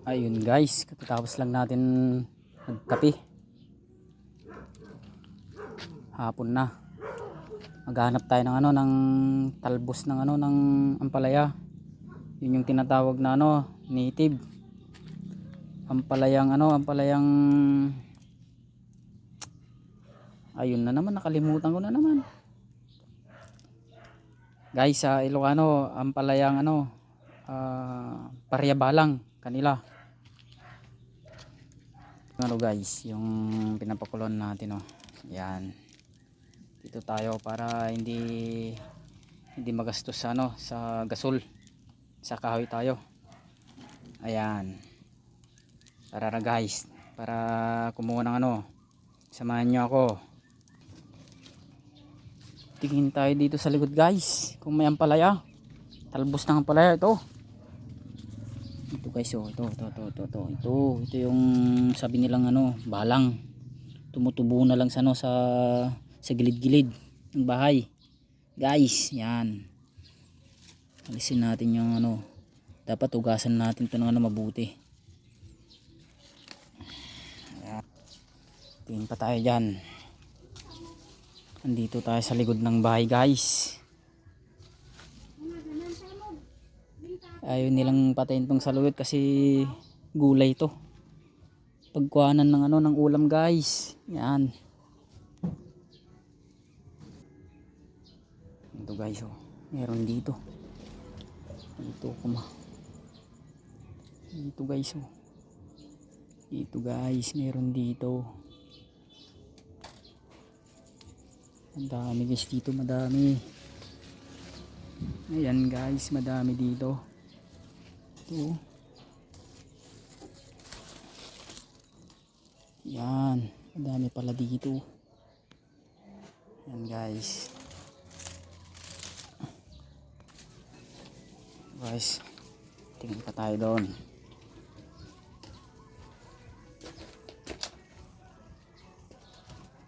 Ayun guys, katapos lang natin magkape. Hapon na. Maghanap tayo ng ng talbos ng ng ampalaya. Yun yung tinatawag na native. Ampalayang ampalayang ayun na naman, nakalimutan ko na naman. Guys, sa Ilocano, ampalayang paryabalang kanila. Guys, yung pinapakulon natin Yan. Dito tayo para hindi magastos sa gasol. Sa kahoy tayo. Ayan. Tara na guys, para kumuha ng samahan nyo ako. Tingin tayo dito sa likod guys, kung may ampalaya. Talbos ng ampalaya ito. Ito guys, ito yung sabi nilang balang. Tumutubo na lang sa sa gilid-gilid ng bahay. Guys, yan. Alisin natin yung dapat ugasan natin ito ng mabuti. Ayan. Tingin pa tayo dyan. Andito tayo sa likod ng bahay guys. Ayaw nilang patayin tong saluyot kasi gulay to. Pagkuhanan ng ng ulam guys. Yan. Ito guys meron dito. Dito guys Dito guys, meron dito. Ang dami guys dito, madami. Ayan guys, madami dito. Ito. Yan, madami pala dito. Yan guys. Guys, tingin pa tayo doon.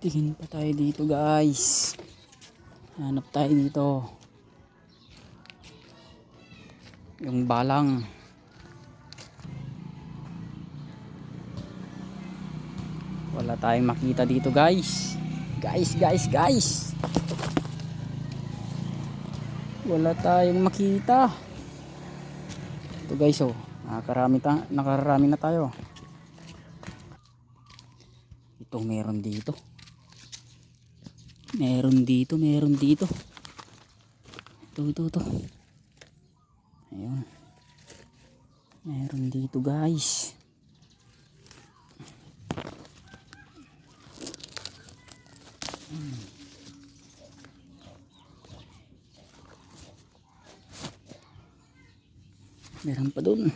Tingin pa tayo dito guys. Hanap tayo dito. Yung balang. Wala tayong makita dito guys. Guys. Wala tayong makita. Ito guys nakarami na tayo. Ito meron dito. Meron dito. Ito. Ayun. Meron dito guys. Meron pa doon.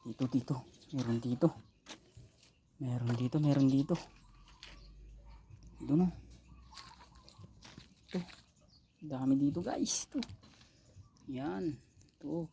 Dito. Meron dito. Doon Ito. Dami dito guys. Ito. Yan. Ito.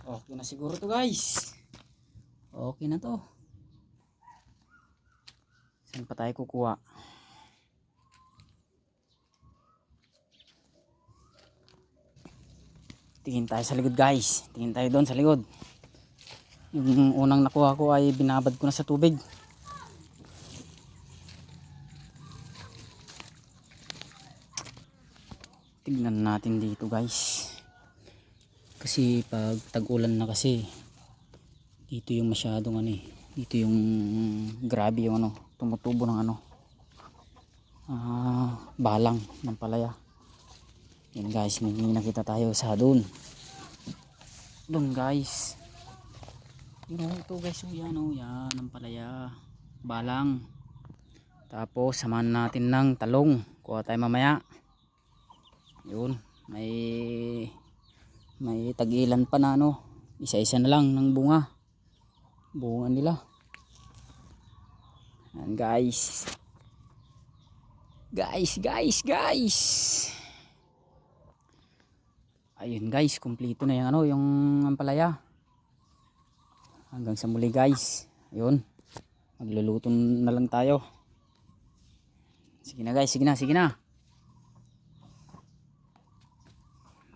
Okay na siguro to guys. Okay na to. Saan pa tayo kukuha? Tingin tayo sa likod guys. Tingin tayo doon sa likod. Yung unang nakuha ko ay binabad ko na sa tubig. Tignan natin dito guys. Kasi pag tag-ulan na kasi dito yung masyadong ano eh. Dito yung grabe yung ano, tumutubo ng ano. Balang ng palaya. Yan guys, may nakita tayo sa doon. Doon guys. Yun ito guys, yan yan ang palaya. Balang. Tapos samahan natin ng talong. Kuha tayo mamaya. Yun, may tag-ilan pa na ano. Isa-isa na lang ng bunga. Bunga nila. Yan guys. Guys. Ayun guys, kumpleto na yung ano, yung ampalaya. Hanggang sa muli guys. Ayun. Magluluto na lang tayo. Sige na guys, sige na.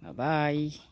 Bye bye.